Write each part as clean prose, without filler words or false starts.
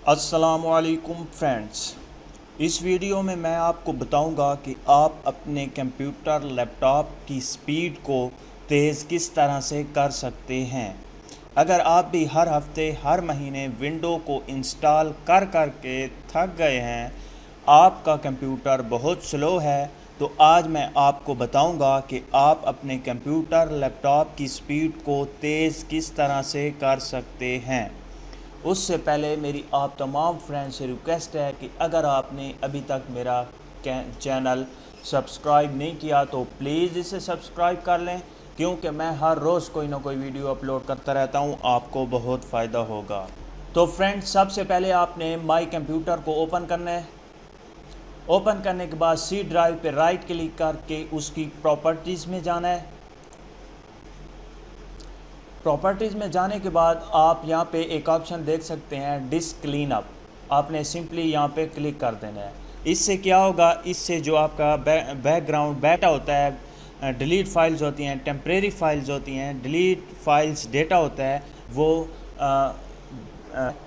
अस्सलामुअलैकुम फ्रेंड्स। इस वीडियो में मैं आपको बताऊंगा कि आप अपने कंप्यूटर लैपटॉप की स्पीड को तेज़ किस तरह से कर सकते हैं। अगर आप भी हर हफ्ते हर महीने विंडो को इंस्टॉल कर कर के थक गए हैं, आपका कंप्यूटर बहुत स्लो है, तो आज मैं आपको बताऊंगा कि आप अपने कंप्यूटर लैपटॉप की स्पीड को तेज़ किस तरह से कर सकते हैं। उससे पहले मेरी आप तमाम फ्रेंड्स से रिक्वेस्ट है कि अगर आपने अभी तक मेरा चैनल सब्सक्राइब नहीं किया तो प्लीज़ इसे सब्सक्राइब कर लें, क्योंकि मैं हर रोज़ कोई ना कोई वीडियो अपलोड करता रहता हूं, आपको बहुत फ़ायदा होगा। तो फ्रेंड्स, सबसे पहले आपने माई कंप्यूटर को ओपन करना है। ओपन करने के बाद सी ड्राइव पे राइट क्लिक करके उसकी प्रॉपर्टीज़ में जाना है। प्रॉपर्टीज़ में जाने के बाद आप यहाँ पे एक ऑप्शन देख सकते हैं, डिस्क क्लीन अप। आपने सिंपली यहाँ पे क्लिक कर देना है। इससे क्या होगा, इससे जो आपका बैकग्राउंड डाटा होता है, डिलीट फाइल्स होती हैं, टेम्परेरी फाइल्स होती हैं, डिलीट फाइल्स डेटा होता है, वो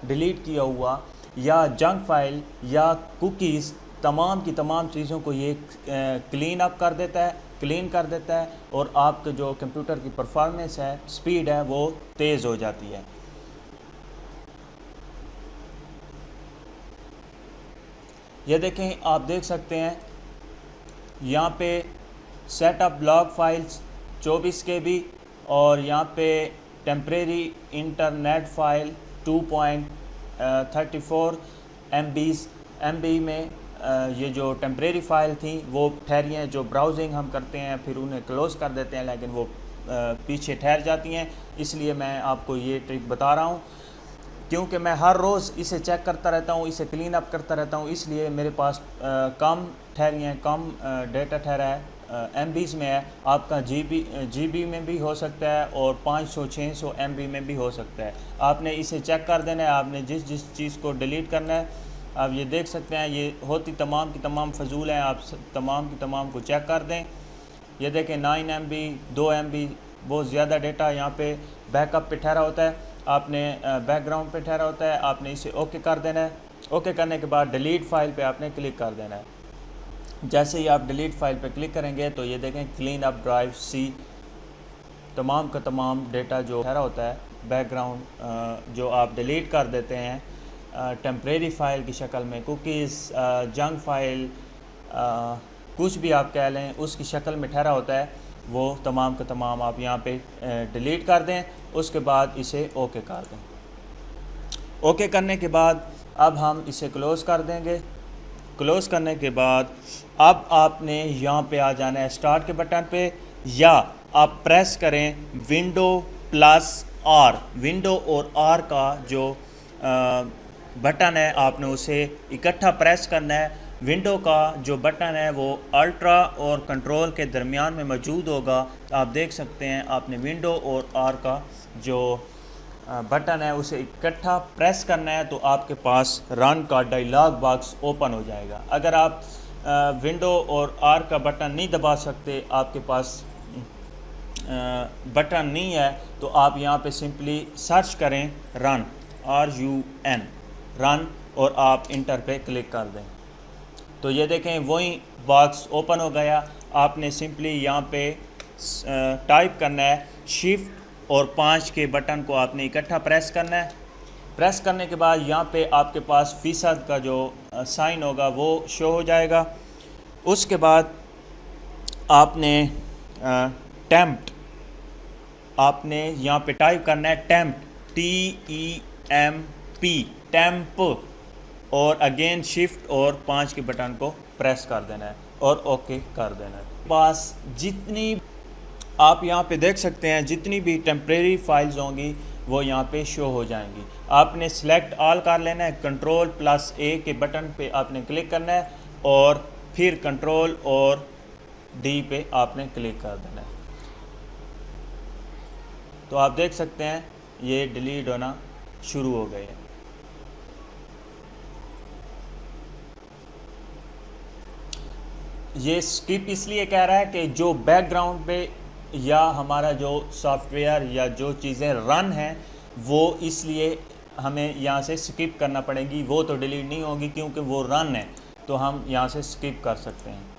डिलीट किया हुआ या जंक फाइल या कुकीज़, तमाम की तमाम चीज़ों को ये क्लीन अप कर देता है, क्लीन कर देता है, और आपके जो कंप्यूटर की परफॉर्मेंस है, स्पीड है, वो तेज़ हो जाती है। ये देखें, आप देख सकते हैं यहाँ पे सेटअप ब्लॉक फाइल्स 24 KB, और यहाँ पे टेम्परेरी इंटरनेट फाइल 2.34 MB में ये जो टेम्परेरी फ़ाइल थी वो ठहरी हैं। जो ब्राउजिंग हम करते हैं फिर उन्हें क्लोज़ कर देते हैं, लेकिन वो पीछे ठहर जाती हैं। इसलिए मैं आपको ये ट्रिक बता रहा हूँ, क्योंकि मैं हर रोज़ इसे चेक करता रहता हूँ, इसे क्लीन अप करता रहता हूँ, इसलिए मेरे पास कम ठहरी हैं, कम डेटा ठहरा है, MBs में है। आपका GB में भी हो सकता है और 500-600 MB में भी हो सकता है। आपने इसे चेक कर देना है। आपने जिस जिस चीज़ को डिलीट करना है, आप ये देख सकते हैं, ये होती तमाम की तमाम फजूल हैं। आप तमाम की तमाम को चेक कर दें। ये देखें 9 MB 2 MB, बहुत ज़्यादा डेटा यहाँ पे बैकअप पे ठहरा होता है, आपने बैकग्राउंड पे ठहरा होता है। आपने इसे ओके कर देना है। ओके करने के बाद डिलीट फाइल पे आपने क्लिक कर देना है। जैसे ही आप डिलीट फाइल पे क्लिक करेंगे तो ये देखें क्लीन अप ड्राइव C, तमाम का तमाम डेटा जो ठहरा होता है, बैकग्राउंड जो आप डिलीट कर देते हैं टेम्परेरी फ़ाइल की शक्ल में, कुकीज़, जंक फाइल, कुछ भी आप कह लें, उसकी शक्ल में ठहरा होता है, वो तमाम का तमाम आप यहाँ पे डिलीट कर दें। उसके बाद इसे ओके कर दें। ओके करने के बाद अब हम इसे क्लोज़ कर देंगे। क्लोज़ करने के बाद अब आपने यहाँ पे आ जाना है स्टार्ट के बटन पे, या आप प्रेस करें Window+R। विंडो और R का जो बटन है, आपने उसे इकट्ठा प्रेस करना है। विंडो का जो बटन है वो अल्ट्रा और कंट्रोल के दरमियान में मौजूद होगा। आप देख सकते हैं, आपने विंडो और R का जो बटन है उसे इकट्ठा प्रेस करना है, तो आपके पास रन का डायलॉग बॉक्स ओपन हो जाएगा। अगर आप विंडो और R का बटन नहीं दबा सकते, आपके पास बटन नहीं है, तो आप यहाँ पे सिंपली सर्च करें रन, RUN, रन, और आप इंटर पे क्लिक कर दें। तो ये देखें वही बॉक्स ओपन हो गया। आपने सिंपली यहाँ पे टाइप करना है शिफ्ट और 5 के बटन को आपने इकट्ठा प्रेस करना है। प्रेस करने के बाद यहाँ पे आपके पास फीसद का जो साइन होगा वो शो हो जाएगा। उसके बाद आपने टेम्प्ट, आपने यहाँ पे टाइप करना है टेम्प्ट, TEMP, टेम्प, और अगेन शिफ्ट और 5 के बटन को प्रेस कर देना है और ओके कर देना है। पास जितनी आप यहाँ पे देख सकते हैं, जितनी भी टेम्परेरी फाइल्स होंगी वो यहाँ पे शो हो जाएंगी। आपने सेलेक्ट ऑल कर लेना है, Ctrl+A के बटन पे आपने क्लिक करना है, और फिर Ctrl और D पे आपने क्लिक कर देना है। तो आप देख सकते हैं ये डिलीट होना शुरू हो गए हैं। ये स्किप इसलिए कह रहा है कि जो बैकग्राउंड पे या हमारा जो सॉफ्टवेयर या जो चीज़ें रन हैं वो इसलिए हमें यहाँ से स्किप करना पड़ेगी, वो तो डिलीट नहीं होगी क्योंकि वो रन है, तो हम यहाँ से स्किप कर सकते हैं।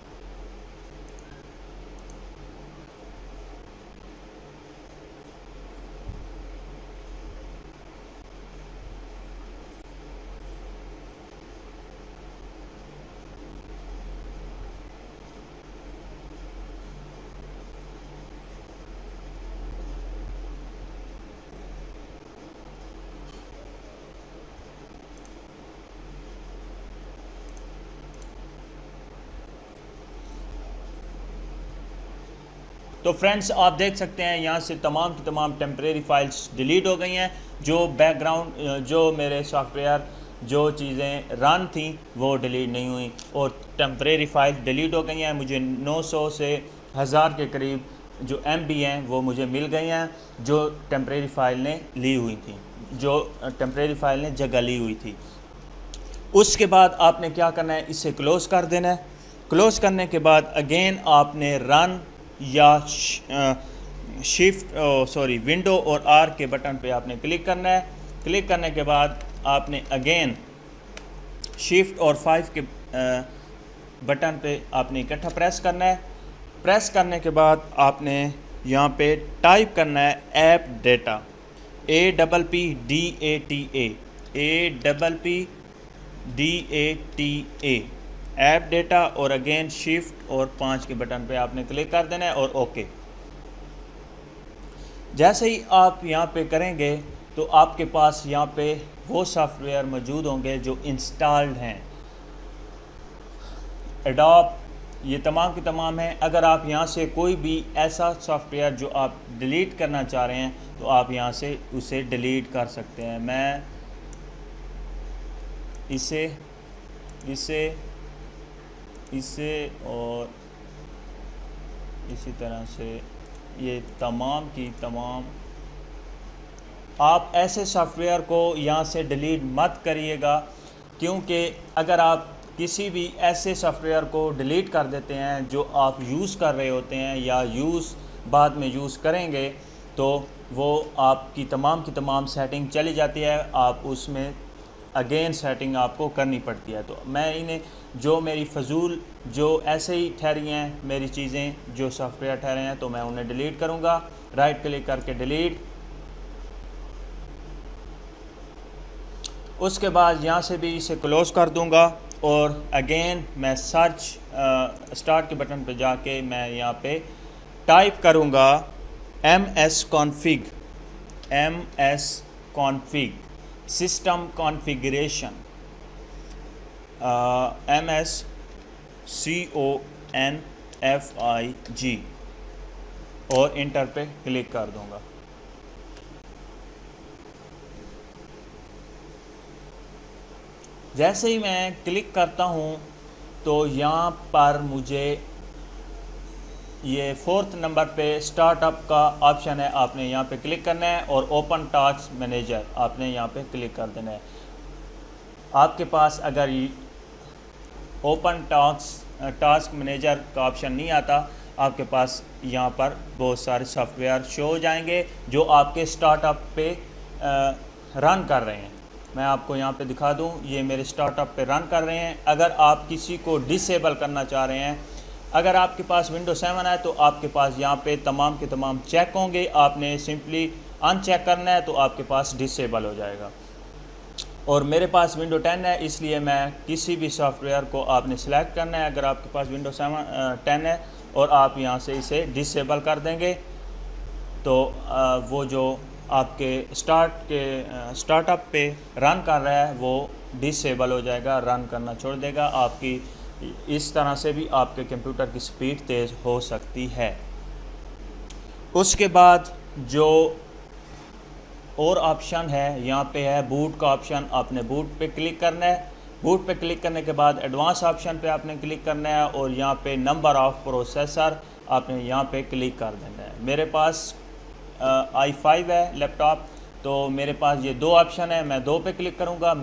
तो फ्रेंड्स आप देख सकते हैं यहाँ से तमाम की तमाम टेम्परेरी फाइल्स डिलीट हो गई हैं। जो बैकग्राउंड जो मेरे सॉफ्टवेयर जो चीज़ें रन थी वो डिलीट नहीं हुई और टेम्परेरी फाइल डिलीट हो गई हैं। मुझे 900 से 1000 के करीब जो MB हैं वो मुझे मिल गई हैं, जो टेम्परेरी फाइल ने ली हुई थी, जो टेम्परेरी फाइल ने जगह ली हुई थी। उसके बाद आपने क्या करना है, इसे क्लोज़ कर देना है। क्लोज़ करने के बाद अगेन आपने रन या विंडो और R के बटन पे आपने क्लिक करना है। क्लिक करने के बाद आपने अगेन शिफ्ट और 5 के बटन पे आपने इकट्ठा प्रेस करना है। प्रेस करने के बाद आपने यहाँ पे टाइप करना है app data, APPDATA app data, और अगेन शिफ्ट और 5 के बटन पे आपने क्लिक कर देना है और ओके। जैसे ही आप यहाँ पे करेंगे तो आपके पास यहाँ पे वो सॉफ्टवेयर मौजूद होंगे जो इंस्टॉल्ड हैं। एडोब ये तमाम के तमाम हैं। अगर आप यहाँ से कोई भी ऐसा सॉफ्टवेयर जो आप डिलीट करना चाह रहे हैं तो आप यहाँ से उसे डिलीट कर सकते हैं। मैं इसे और इसी तरह से ये तमाम की तमाम, आप ऐसे सॉफ्टवेयर को यहाँ से डिलीट मत करिएगा, क्योंकि अगर आप किसी भी ऐसे सॉफ्टवेयर को डिलीट कर देते हैं जो आप यूज़ कर रहे होते हैं या बाद में यूज़ करेंगे तो वो आपकी तमाम की तमाम सेटिंग चली जाती है, आप उसमें अगेन सेटिंग आपको करनी पड़ती है। तो मैं इन्हें जो मेरी फजूल जो ऐसे ही ठहरी हैं मेरी चीज़ें जो सॉफ्टवेयर ठहरे हैं तो मैं उन्हें डिलीट करूँगा। राइट क्लिक करके डिलीट। उसके बाद यहाँ से भी इसे क्लोज़ कर दूँगा और अगेन मैं सर्च स्टार्ट के बटन पे जाके मैं यहाँ पे टाइप करूँगा MS config system configuration, MSCONFIG और इंटर पे क्लिक कर दूँगा। जैसे ही मैं क्लिक करता हूँ तो यहाँ पर मुझे ये 4th नंबर पे स्टार्टअप का ऑप्शन है, आपने यहाँ पे क्लिक करना है और ओपन टास्क मैनेजर आपने यहाँ पे क्लिक कर देना है। आपके पास अगर ओपन टास्क मैनेजर का ऑप्शन नहीं आता, आपके पास यहाँ पर बहुत सारे सॉफ्टवेयर शो हो जाएंगे जो आपके स्टार्टअप पे रन कर रहे हैं। मैं आपको यहाँ पे दिखा दूँ, ये मेरे स्टार्टअप पे रन कर रहे हैं। अगर आप किसी को डिसेबल करना चाह रहे हैं, अगर आपके पास विंडो 7 है तो आपके पास यहाँ पे तमाम के तमाम चेक होंगे, आपने सिंपली अनचेक करना है तो आपके पास डिसेबल हो जाएगा। और मेरे पास विंडो 10 है, इसलिए मैं किसी भी सॉफ्टवेयर को आपने सेलेक्ट करना है। अगर आपके पास विंडो 10 है और आप यहाँ से इसे डिसेबल कर देंगे तो वो जो आपके स्टार्टअप पे रन कर रहा है वो डिसेबल हो जाएगा, रन करना छोड़ देगा। आपकी इस तरह से भी आपके कंप्यूटर की स्पीड तेज़ हो सकती है। उसके बाद जो और ऑप्शन है यहाँ पे है बूट का ऑप्शन, आपने बूट पे क्लिक करना है। बूट पे क्लिक करने के बाद एडवांस ऑप्शन पे आपने क्लिक करना है और यहाँ पे नंबर ऑफ़ प्रोसेसर आपने यहाँ पे क्लिक कर देना है। मेरे पास i5 है लैपटॉप, तो मेरे पास ये 2 ऑप्शन है, मैं 2 पे क्लिक करूँगा।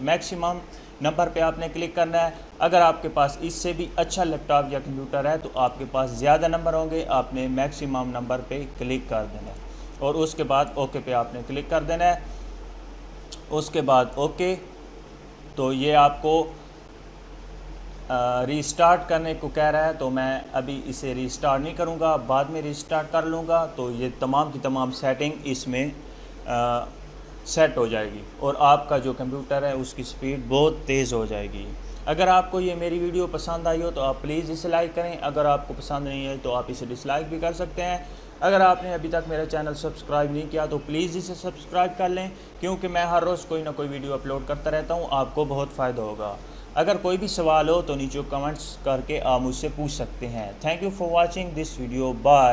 मैक्सिमम नंबर पे आपने क्लिक करना है। अगर आपके पास इससे भी अच्छा लैपटॉप या कंप्यूटर है तो आपके पास ज़्यादा नंबर होंगे, आपने मैक्सिमम नंबर पे क्लिक कर देना है और उसके बाद ओके पे आपने क्लिक कर देना है। उसके बाद ओके। तो ये आपको रीस्टार्ट करने को कह रहा है, तो मैं अभी इसे रीस्टार्ट नहीं करूँगा, बाद में रीस्टार्ट कर लूँगा। तो ये तमाम की तमाम सेटिंग इसमें सेट हो जाएगी और आपका जो कंप्यूटर है उसकी स्पीड बहुत तेज़ हो जाएगी। अगर आपको ये मेरी वीडियो पसंद आई हो तो आप प्लीज़ इसे लाइक करें, अगर आपको पसंद नहीं है तो आप इसे डिसलाइक भी कर सकते हैं। अगर आपने अभी तक मेरा चैनल सब्सक्राइब नहीं किया तो प्लीज़ इसे सब्सक्राइब कर लें, क्योंकि मैं हर रोज़ कोई ना कोई वीडियो अपलोड करता रहता हूँ, आपको बहुत फ़ायदा होगा। अगर कोई भी सवाल हो तो नीचे कमेंट्स करके आप मुझसे पूछ सकते हैं। Thank you for watching this video, bye.